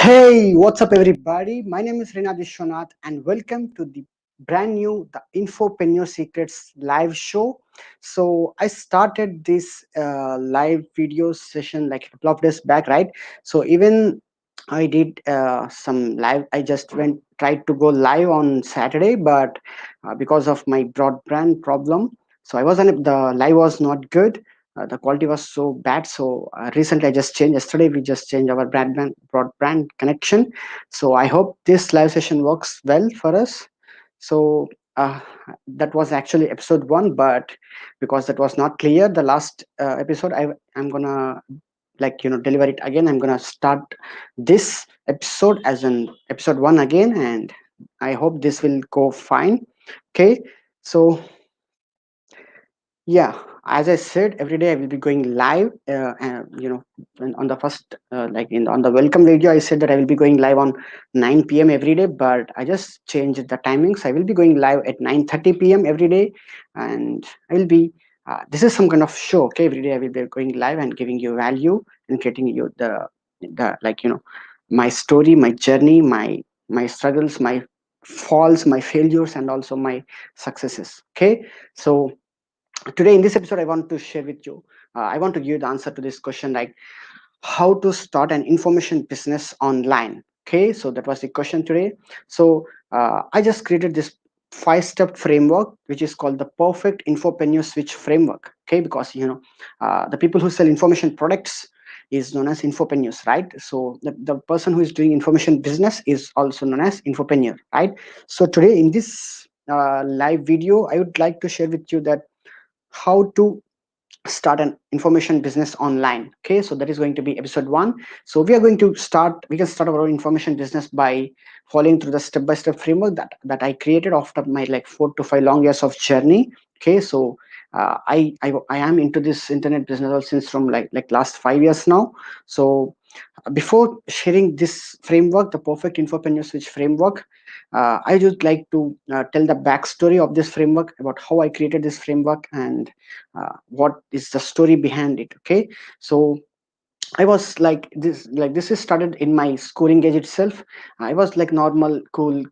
Hey, what's up, everybody? My name is Srinath Vishwanath, and welcome to the brand new The Infopreneur Secrets live show. So, I started this live video session like a couple of days back, right? So, even I did some live, I just tried to go live on Saturday, but because of my broadband problem, so I wasn't, the live was not good. The quality was so bad. So recently I just changed, yesterday we just changed our broadband connection. So I hope this live session works well for us. So uh, that was actually episode 1, but because that was not clear the last episode, I'm gonna deliver it again. I'm gonna start this episode as an episode 1 again, and I hope this will go fine. Okay, so yeah, as I said, every day I will be going live. On the first, on the welcome video, I said that I will be going live on 9 p.m. every day, but I just changed the timings. I will be going live at 9:30 p.m. every day, and I will be. This is some kind of show. Okay, every day I will be going live and giving you value and creating you the my story, my journey, my struggles, my falls, my failures, and also my successes. Okay, so today in this episode I want to share with you, I want to give you the answer to this question, like how to start an information business online. Okay, so that was the question today. So I just created this 5-step framework which is called the perfect infopreneur switch framework. Okay, because the people who sell information products is known as infopreneurs, right? So the person who is doing information business is also known as infopreneur, right? So today in this live video I would like to share with you that how to start an information business online. Okay, so that is going to be episode 1. So we can start our own information business by following through the step-by-step framework that I created after my like 4 to 5 long years of journey. Okay, so I am into this internet business since from like last 5 years now. So before sharing this framework, the perfect infopreneur switch framework, I would like to tell the backstory of this framework, about how I created this framework, and what is the story behind it. Okay, so I was like this is started in my schooling age itself. I was like normal cool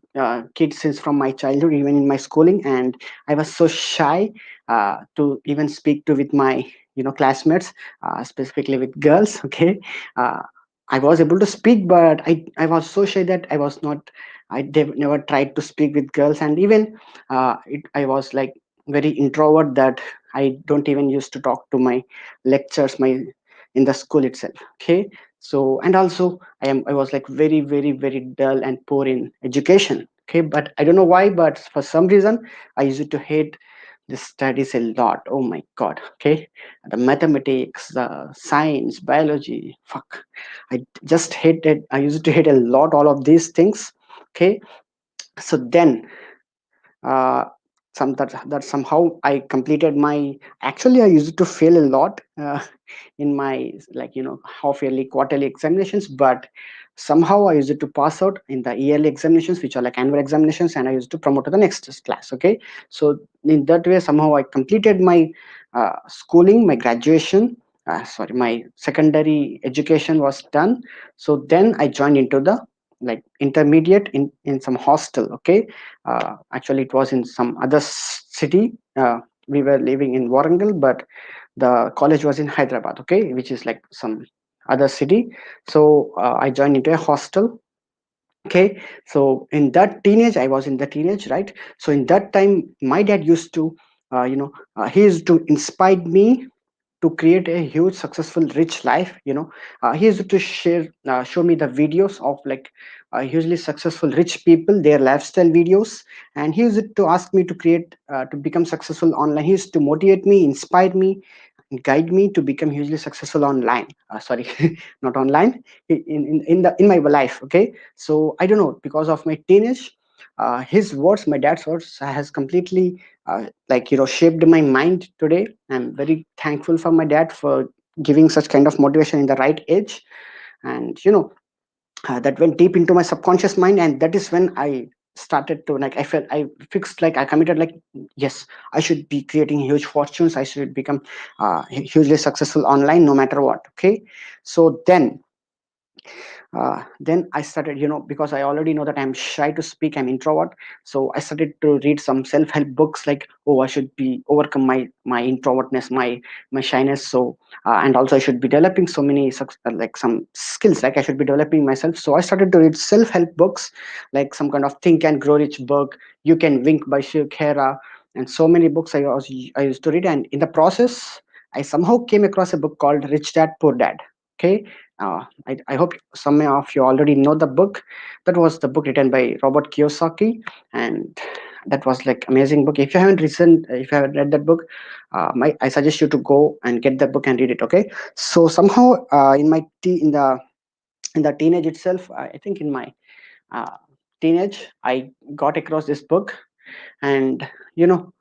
kid since from my childhood, even in my schooling, and I was so shy to even speak to with my classmates, specifically with girls. Okay, uh, I was able to speak, but I was so shy that I was not. Never tried to speak with girls, and even I was like very introvert that I don't even used to talk to my lectures, my in the school itself. Okay, so and also I was like very very very dull and poor in education. Okay, but I don't know why, but for some reason I used to hate the studies a lot. Oh my god. Okay, the mathematics, the science, biology, fuck, I used to hate a lot all of these things. Okay, so then uh, that somehow I completed my, actually I used to fail a lot in my half yearly, quarterly examinations, but somehow I used to pass out in the yearly examinations, which are like annual examinations, and I used to promote to the next class. Okay, so in that way somehow I completed my schooling, my graduation, sorry, my secondary education was done. So then I joined into the like intermediate in some hostel. Okay, actually it was in some other city. We were living in Warangal, but the college was in Hyderabad. Okay, which is like some other city. So I joined into a hostel. Okay, so in that teenage, I was in the teenage, right? So in that time my dad used to he used to inspire me to create a huge successful rich life. He used to show me the videos of like hugely successful rich people, their lifestyle videos, and he used to ask me to create to become successful online. He used to motivate me, inspire me, guide me to become hugely successful online. Sorry, not online, in my life. Okay, so I don't know, because of my teenage, his words, my dad's words, has completely shaped my mind today. I'm very thankful for my dad for giving such kind of motivation in the right age. And that went deep into my subconscious mind, and that is when I started to like, I felt, I fixed, like I committed, like yes, I should be creating huge fortunes, I should become hugely successful online no matter what. Okay, so then Then I started, because I already know that I'm shy to speak, I'm introvert. So I started to read some self-help books, like, oh, I should be overcome my introvertness, my shyness. So and also I should be developing so many like some skills, like I should be developing myself. So I started to read self-help books, like some kind of Think and Grow Rich book, You Can Wink by Shiv Khera, and so many books I used to read. And in the process, I somehow came across a book called Rich Dad Poor Dad. Okay. I hope some of you already know the book. That was the book written by Robert Kiyosaki, and that was like amazing book. If you haven't read that book, I suggest you to go and get that book and read it. Okay. So somehow, in the teenage itself, I think in my uh, teenage, I got across this book, and you know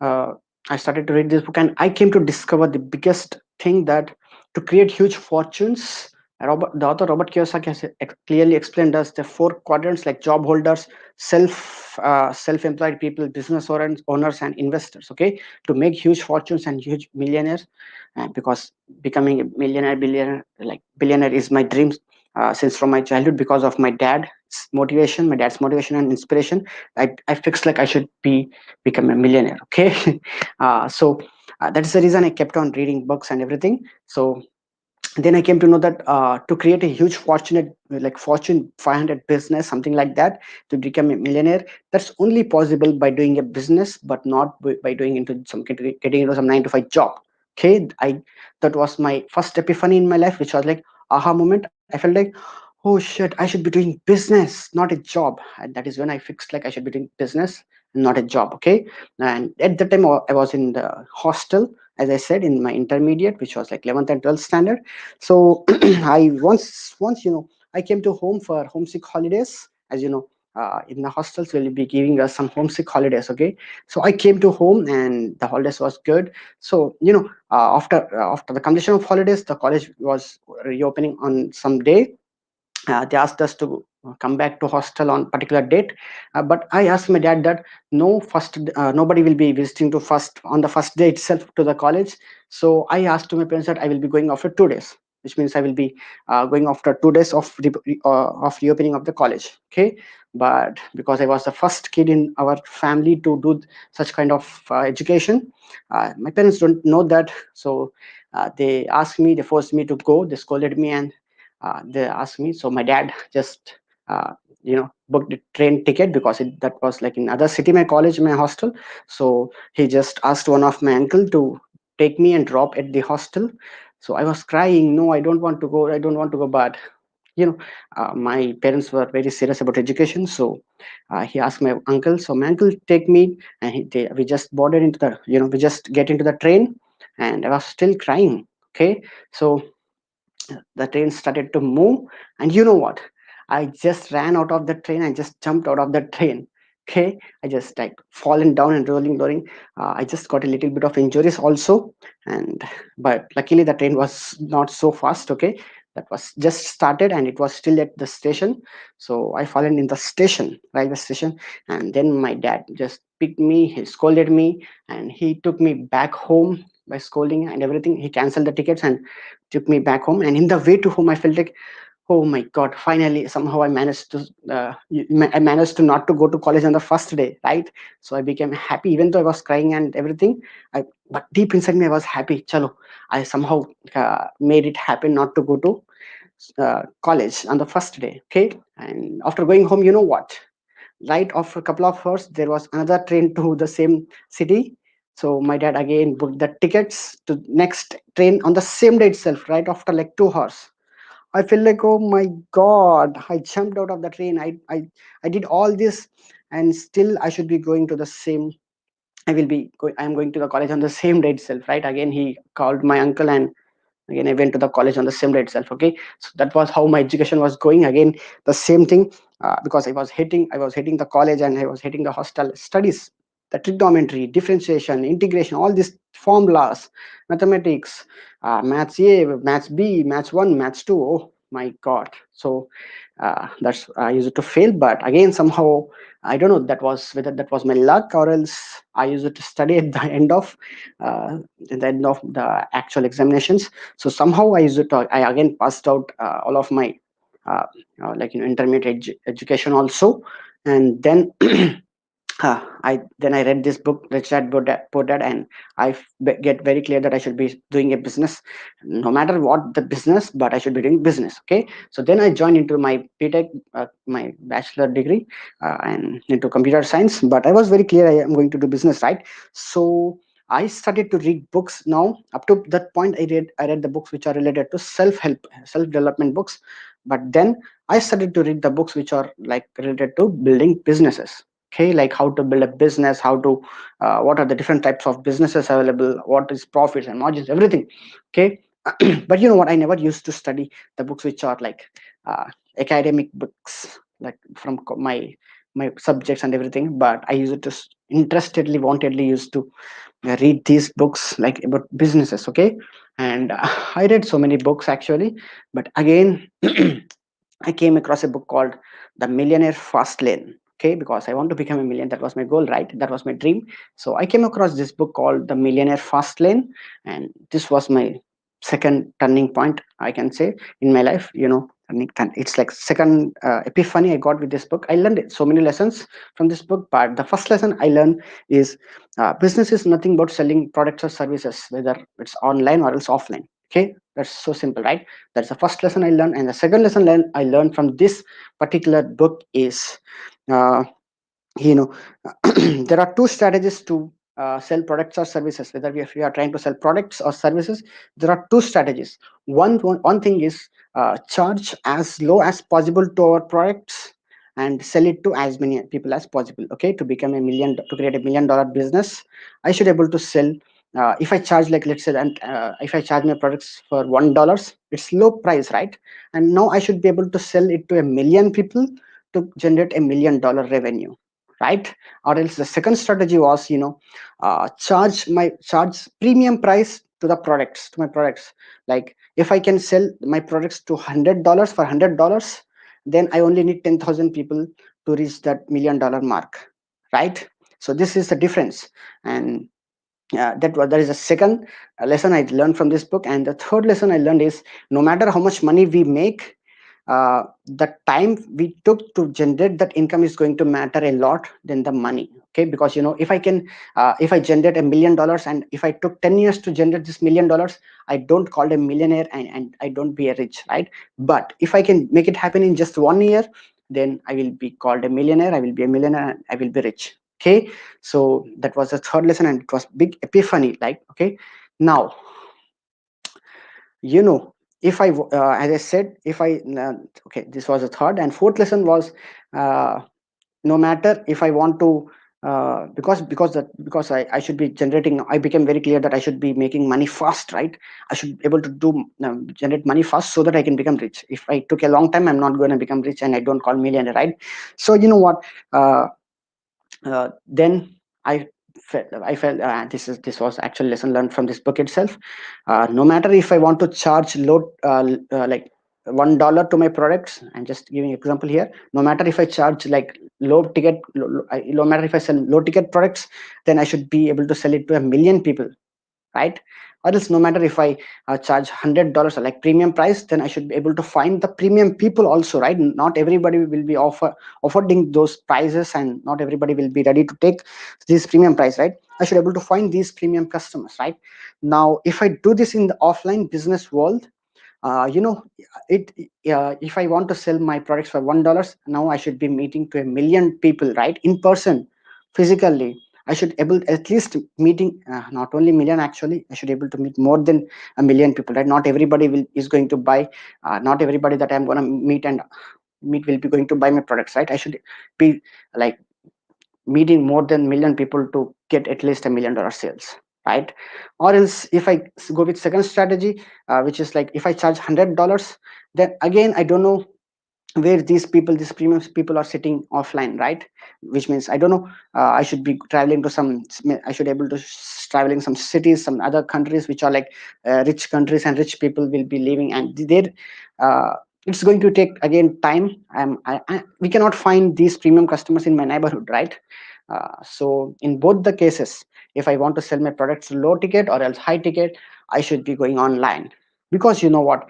uh, I started to read this book, and I came to discover the biggest thing, that to create huge fortunes, the author Robert Kiyosaki has clearly explained us the four quadrants, like job holders, self-employed people, business owners, and investors. Okay, to make huge fortunes and huge millionaires, because becoming a millionaire, billionaire, like billionaire, is my dream since from my childhood, because of my dad's motivation and inspiration. I fixed like I should become a millionaire. Okay. So that's the reason I kept on reading books and everything. So then I came to know that to create a huge fortune 500 business, something like that, to become a millionaire, that's only possible by doing a business, but not by doing into some getting into some 9 to 5 job. Okay. I That was my first epiphany in my life, which was like aha moment. I felt like, oh shit, I should be doing business, not a job. And that is when I fixed like I should be doing business, not a job. Okay. And at the time I was in the hostel, as I said, in my intermediate, which was like 11th and 12th standard. So I once I came to home for homesick holidays. As you know, in the hostels will be giving us some homesick holidays. Okay. So I came to home, and the holidays was good. So after the completion of holidays, the college was reopening on some day. They asked us to come back to hostel on particular date. But I asked my dad that no, first nobody will be visiting to first on the first day itself to the college. So I asked to my parents that I will be going after 2 days, which means I will be going after 2 days of reopening of the college. Okay. But because I was the first kid in our family to do such kind of education, my parents don't know that. So they forced me to go, they scolded me, and they asked me. So my dad just booked the train ticket, because that was like in other city, my college, my hostel. So he just asked one of my uncle to take me and drop at the hostel. So I was crying, no, I don't want to go, I don't want to go. But you know my parents were very serious about education. So he asked my uncle. So my uncle take me, and we just boarded into the we just get into the train, and I was still crying. Okay. So the train started to move, and you know what, I just ran out of the train and just jumped out of the train. Okay. I just like fallen down and rolling. I just got a little bit of injuries also. And but luckily the train was not so fast. Okay. That was just started, and it was still at the station. So I fallen in the station, railway station. And then my dad just picked me, he scolded me, and he took me back home by scolding and everything. He canceled the tickets and took me back home. And in the way to home, I felt like, oh my god, finally somehow I managed to not to go to college on the first day, right? So I became happy, even though I was crying and everything. But deep inside me I was happy. Chalo, I somehow made it happen not to go to college on the first day. Okay. And after going home, you know what, right after a couple of hours there was another train to the same city. So my dad again booked the tickets to next train on the same day itself, right after like 2 hours. I feel like, oh my god, I jumped out of the train. I did all this, and still I should be going to the same. I'm going to the college on the same day itself, right? Again, he called my uncle, and again I went to the college on the same day itself. Okay. So that was how my education was going. Again, the same thing. Because I was hitting the college, and I was hitting the hostel studies, the trigonometry, differentiation, integration, all these formulas, mathematics, maths A, maths B, maths 1, maths 2. Oh my god. So that's I used to fail. But again, somehow, I don't know, whether that was my luck, or else I used to study at the uh, end of the actual examinations. So somehow I again passed out all of my uh, intermediate education also. And then I read this book, Rich Dad Poor Dad, and get very clear that I should be doing a business, no matter what the business, but I should be doing business. Okay, so then I joined into my BTech, my bachelor degree, and into computer science. But I was very clear I am going to do business, right? So I started to read books. Now, up to that point, I read the books which are related to self help, self development books. But then I started to read the books which are like related to building businesses. Okay, like how to build a business, how to what are the different types of businesses available, what is profits and margins, everything. Okay. But you know what, I never used to study the books which are like academic books, like from my subjects and everything, but I used to interestedly wantedly used to read these books like about businesses. Okay. And I read so many books actually, but again I came across a book called The Millionaire Fast Lane. Okay, because I want to become a million. That was my goal, right? That was my dream. So I came across this book called The Millionaire Fast Lane, and this was my second turning point, I can say, in my life. It's like second epiphany I got with this book. I learned so many lessons from this book, but the first lesson I learned is business is nothing but selling products or services, whether it's online or else offline. Okay, that's so simple, right? That's the first lesson I learned. And the second lesson I learned from this particular book is, uh, you know, there are two strategies to sell products or services. Whether if we are trying to sell products or services, there are two strategies. One thing is charge as low as possible to our products and sell it to as many people as possible. Okay, to create $1 million business, I should able to sell. If I charge, like, let's say, and if I charge my products for $1, it's low price, right? And now I should be able to sell it to a million people to generate $1 million revenue, right? Or else the second strategy was, charge premium price to my products. Like, if I can sell my products to $100 for $100, then I only need 10,000 people to reach that $1 million mark, right? So this is the difference. And that is a second lesson I learned from this book. And the third lesson I learned is, no matter how much money we make, the time we took to generate that income is going to matter a lot than the money. Okay, because if I generate $1 million, and if I took 10 years to generate this $1 million, I don't call a millionaire, and I don't be a rich, right? But if I can make it happen in just 1 year, then I will be called a millionaire, I will be a millionaire, and I will be rich. Okay, so that was the third lesson, and it was big epiphany, like. Okay, now, you know if as I said, if I okay, this was the third. And fourth lesson was, uh, no matter if I want to, because I should be generating. I became very clear that I should be making money fast, right? I should be able to do generate money fast so that I can become rich. If I took a long time, I'm not going to become rich, and I don't call millionaire, right? So you know what, then I felt this was actual lesson learned from this book itself. No matter if I want to charge low, like $1 to my products, I'm just giving example here. No matter if I charge like no matter if I sell low ticket products, then I should be able to sell it to a million people, right? Or else, no matter if I charge $100 like premium price, then I should be able to find the premium people also, right? Not everybody will be offering those prices, and not everybody will be ready to take this premium price, right? I should be able to find these premium customers, right? Now, if I do this in the offline business world, uh, you know it if I want to sell my products for $1, now I should be meeting to a million people, right, in person, physically. I should able at least meeting, not only million, actually I should able to meet more than a million people, right? Not everybody is going to buy, not everybody that I'm going to meet will be going to buy my products, right? I should be like meeting more than million people to get at least $1 million sales, right? Or else, if I go with second strategy, which is like, if I charge $100, then again I don't know where these premium people are sitting offline, right? Which means I don't know, I should be traveling to I should able to traveling some cities, some other countries which are like rich countries, and rich people will be living, and there uh, it's going to take again time. We cannot find these premium customers in my neighborhood, right? So in both the cases, if I want to sell my products low ticket or else high ticket, I should be going online. because you know what,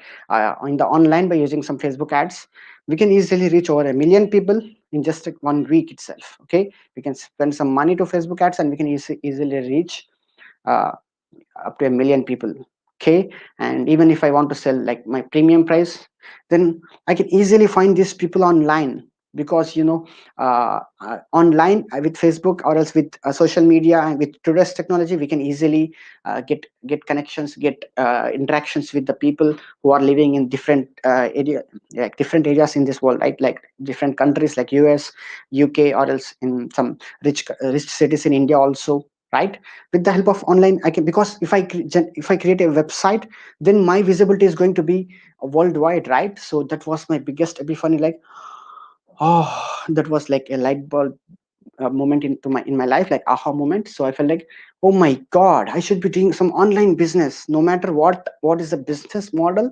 in the online, by using some Facebook ads, we can easily reach over a million people in just like 1 week itself. Okay, we can spend some money to Facebook ads and we can easily reach uh, up to a million people. Okay, and even if I want to sell like my premium price, then I can easily find these people online, because online, with Facebook or else with social media, and with today's technology, we can easily get connections, get interactions with the people who are living in different like different areas in this world, right? Like different countries like US, UK, or else in some rich cities in India also, right? With the help of online, I can, because if I create a website, then my visibility is going to be worldwide, right? So that was my biggest epiphany, like, oh, that was like a light bulb moment in my life, like aha moment. So I felt like, oh my god, I should be doing some online business. No matter what is the business model,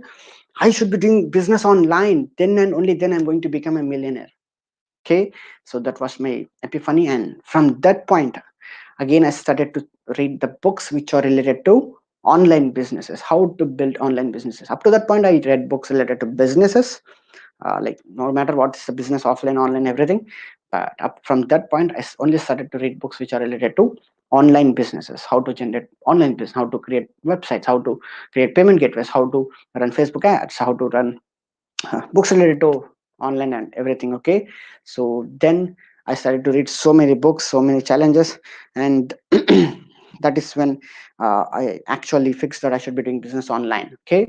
I should be doing business online. Then and only then I'm going to become a millionaire. Okay, so that was my epiphany, and from that point, again, I started to read the books which are related to online businesses, how to build online businesses. Up to that point, I read books related to businesses, like no matter what is the business, offline, online, everything. But up from that point, only started to read books which are related to online businesses, how to generate online business, how to create websites, how to create payment gateways, how to run Facebook ads, how to run books related to online and everything. Okay, so then I started to read so many books, so many challenges, and that is when I actually fixed that I should be doing business online. Okay,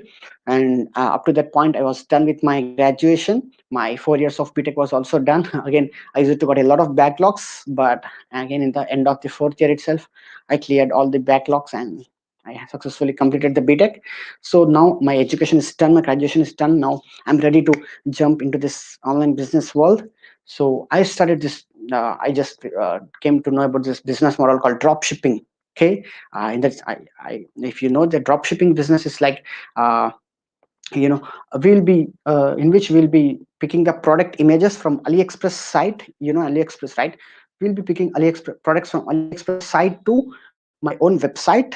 and up to that point, I was done with my graduation. My 4 years of BTech was also done. Again, I used to got a lot of backlogs, but again, in the end of the fourth year itself, I cleared all the backlogs and I successfully completed the BTech. So now my education is done, my graduation is done. Now I'm ready to jump into this online business world. So I started this. I just came to know about this business model called drop shipping. Okay, and that's if you know, the drop shipping business is like, uh, you know we'll be in which we'll be picking the product images from AliExpress site. You know AliExpress, right? We'll be picking AliExpress products from AliExpress site to my own website.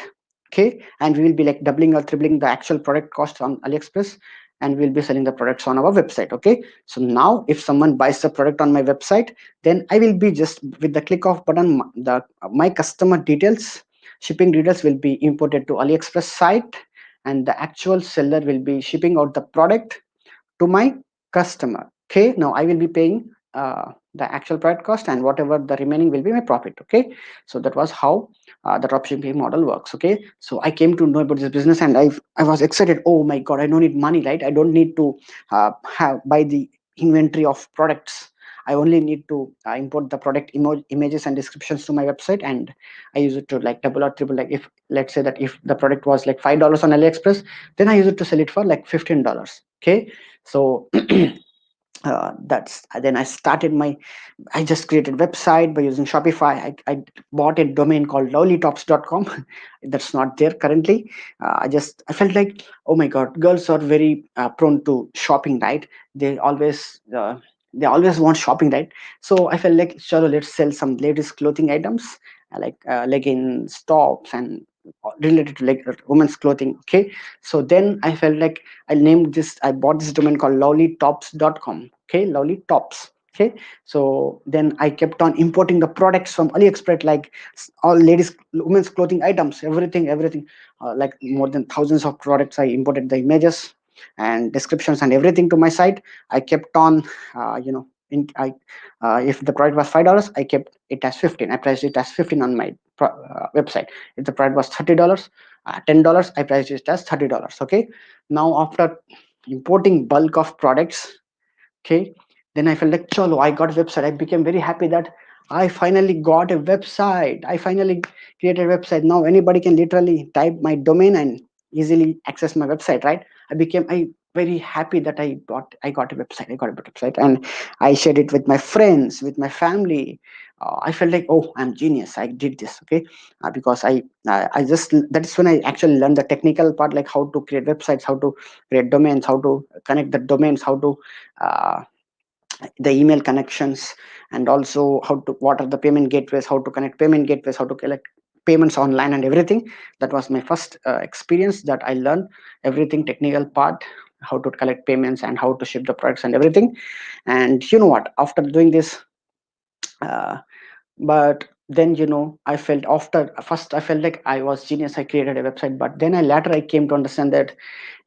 Okay, and we will be like doubling or tripling the actual product cost on AliExpress, and we'll be selling the products on our website. Okay, so now if someone buys the product on my website, then I will be just with the click of button, the my customer details, shipping details will be imported to AliExpress site, and the actual seller will be shipping out the product to my customer. Okay, now I will be paying the actual product cost, and whatever the remaining will be my profit. Okay, so that was how the dropshipping model works. Okay, so I came to know about this business, and I was excited. Oh my god, I don't need money, right? I don't need to have buy the inventory of products. I only need to import the product images and descriptions to my website, and I use it to like double or triple. Like, if let's say that if the product was like $5 on AliExpress, then I use it to sell it for like $15. Okay, so that's then I started my, I just created website by using Shopify. I bought a domain called lovelytops.com. That's not there currently. I felt like, oh my god, girls are very prone to shopping, right? They always want shopping, right? So I felt like, sure, let's sell some ladies clothing items, like leggings, tops, and related to like women's clothing. Okay, so then I felt like I bought this domain called lovelytops.com. Okay, lovely tops. Okay, so then I kept on importing the products from AliExpress, like all ladies women's clothing items, everything, like more than thousands of products. I imported the images and descriptions and everything to my site. I kept on if the product was $5, I kept it as 15. I priced it as 15 on my website. If the product was $30, $10, I priced it as $30. Okay, now after importing bulk of products, okay, then I felt like, cholo, I got a website. I became very happy that I finally got a website. I finally created a website. Now anybody can literally type my domain and easily access my website, right? I very happy that I got a website. I got a website, and I shared it with my friends, with my family. I felt like, oh, I'm genius. I did this. Okay, because I just, that is when I actually learned the technical part, like how to create websites, how to create domains, how to connect the domains, how to uh, the email connections, and also how to, what are the payment gateways, how to connect payment gateways, how to collect payments online and everything. That was my first experience that I learned everything technical part, how to collect payments and how to ship the products and everything. And you know what, after doing this, uh, but then I felt, after first I felt like I was genius, I created a website, but then I later I came to understand that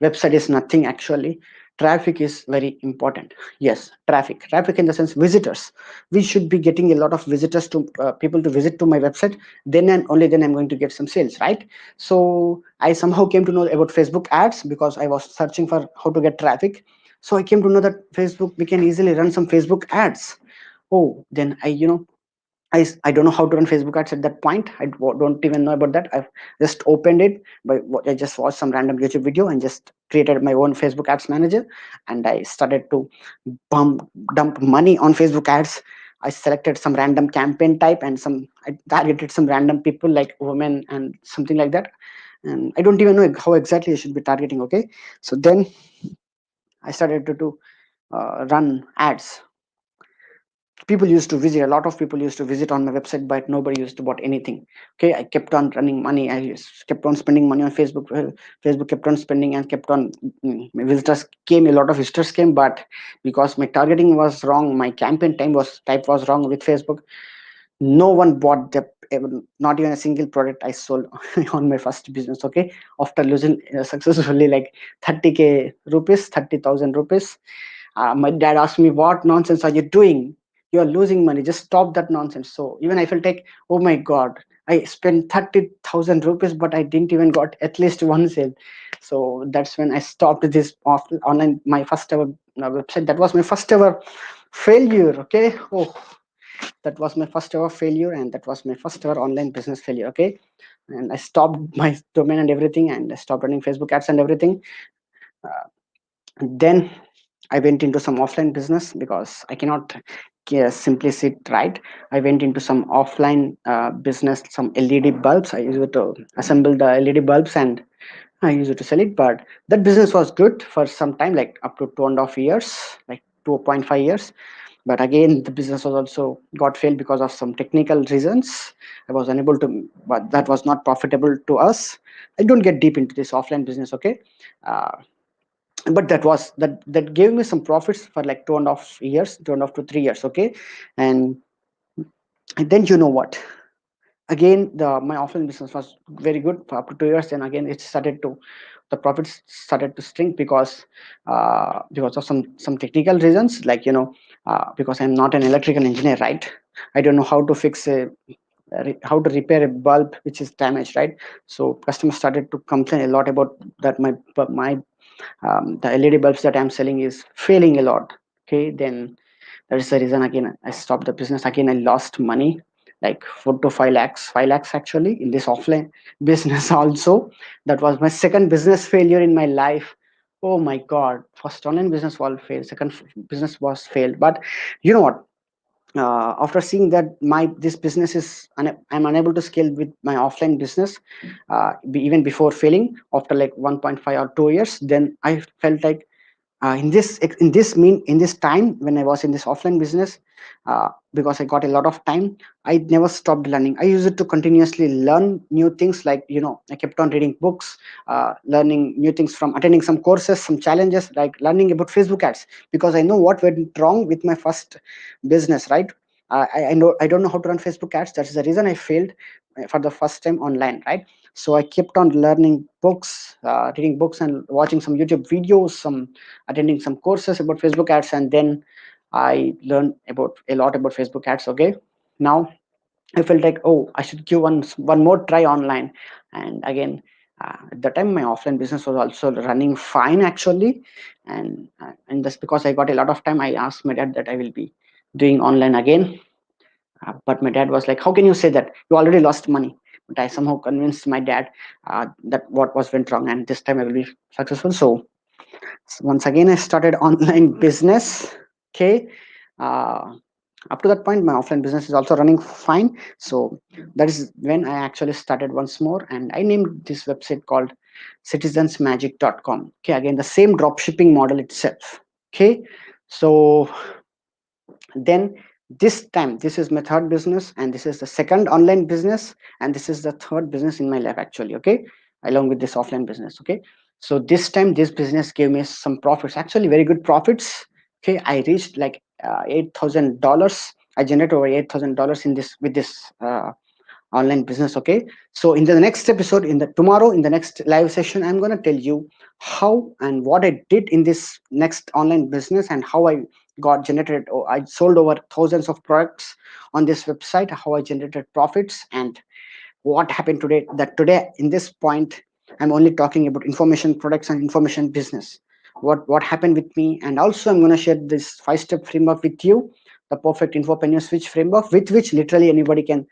website is nothing actually. Traffic is very important. Yes, traffic in the sense visitors. We should be getting a lot of visitors to people to visit to my website, then and only then I'm going to get some sales, right? So I somehow came to know about Facebook ads because I was searching for how to get traffic. So I came to know that Facebook, we can easily run some Facebook ads. Oh, then I don't know how to run Facebook ads at that point. Don't even know about that. I've just opened it, but I just watched some random YouTube video and just created my own Facebook ads manager, and I started to bump dump money on Facebook ads. I selected some random campaign type and I targeted some random people like women and something like that. And I don't even know how exactly I should be targeting. Okay, so then I started to do run ads. People used to visit, a lot of people used to visit on my website, but nobody used to bought anything. Okay, I kept on running money, kept on spending money on Facebook. Facebook kept on spending and kept on, visitors came, a lot of visitors came, but because my targeting was wrong, my campaign type was wrong with Facebook, no one bought not even a single product I sold on my first business. Okay, after losing successfully like 30k rupees, 30,000 rupees. My dad asked me, "What nonsense are you doing? You are losing money. Just stop that nonsense." So even I felt like, oh my god, I spent 30,000 rupees, but I didn't even got at least one sale. So that's when I stopped this online. My first ever website. That was my first ever failure. Okay. Oh, that was my first ever failure, and that was my first ever online business failure. Okay, and I stopped my domain and everything, and I stopped running Facebook ads and everything. Uh, then I went into some offline business because I cannot simply sit right. I went into some offline business, some LED bulbs. I used to assemble the LED bulbs and I used to sell it. But that business was good for some time, like up to 2.5 years, like 2.5 years. But again, the business was also got failed because of some technical reasons. I was unable to, but that was not profitable to us. I don't get deep into this offline business, okay? Uh, but that gave me some profits for like 2.5 years, 2.5 to 3 years, okay. and, and then you know what, again my offline business was very good for up to 2 years. Then again it started to, the profits started to shrink because of some technical reasons, like because I'm not an electrical engineer, right? I don't know how to fix how to repair a bulb which is damaged, right? So customers started to complain a lot about that my the LED bulbs that I'm selling is failing a lot. Okay, then that is the reason again I stopped the business. Again, I lost money, like 4 to 5 lakhs, 5 lakhs actually in this offline business also. That was my second business failure in my life. Oh my god! First online business was failed. Second business was failed. But you know what? After seeing that my this business is I'm unable to scale with my offline business, even before failing after like 1.5 or 2 years, then I felt like in this time when I was in this offline business, because I got a lot of time, I never stopped learning. I used to continuously learn new things, like I kept on reading books, learning new things from attending some courses, some challenges, like learning about Facebook ads, because I know what went wrong with my first business, right? I know I don't know how to run Facebook ads. That is the reason I failed for the first time online, right? So I kept on learning books, reading books and watching some YouTube videos, some attending some courses about Facebook ads, and then I learned about a lot about Facebook ads. Okay, now I felt like, oh, I should give one more try online, and again. At the time, my offline business was also running fine actually, and that's because I got a lot of time. I asked my dad that I will be doing online again, but my dad was like, "How can you say that? You already lost money." But I somehow convinced my dad that what was went wrong, and this time I will be successful. So once again, I started online business. Okay, uh, up to that point, my offline business is also running fine. So that is when I actually started once more, and I named this website called citizensmagic.com. Okay, again the same drop shipping model itself. Okay, so then This time, this is my third business, and this is the second online business, and this is the third business in my life actually. Okay, along with this offline business. Okay, so this time this business gave me some profits, actually very good profits. Okay, I reached like $8,000. I generated over $8,000 in this with this online business. Okay, so in the next episode, in the tomorrow, in the next live session, I'm going to tell you how and what I did in this next online business, and how I got generated, or I sold over thousands of products on this website, how I generated profits, and what happened today. That today in this point, I'm only talking about information products and information business, what happened with me. And also I'm going to share this 5 step framework with you, the perfect infopreneur switch framework, with which literally anybody can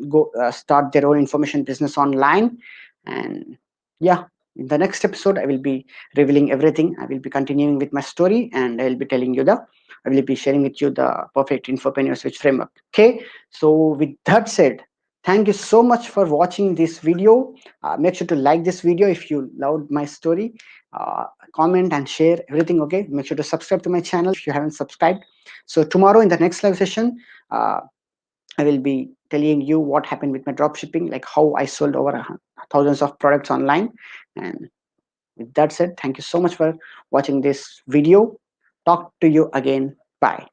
go start their own information business online. And yeah, in the next episode I will be revealing everything. I will be continuing with my story, and I will be telling you the I will be sharing with you the perfect infopreneur switch framework. Okay, so with that said, thank you so much for watching this video. Make sure to like this video if you loved my story. Uh, Comment and share everything. Okay. Make sure to subscribe to my channel if you haven't subscribed. So tomorrow in the next live session, uh, I will be telling you what happened with my drop shipping, like how I sold over thousands of products online. And with that said, thank you so much for watching this video. Talk to you again. Bye.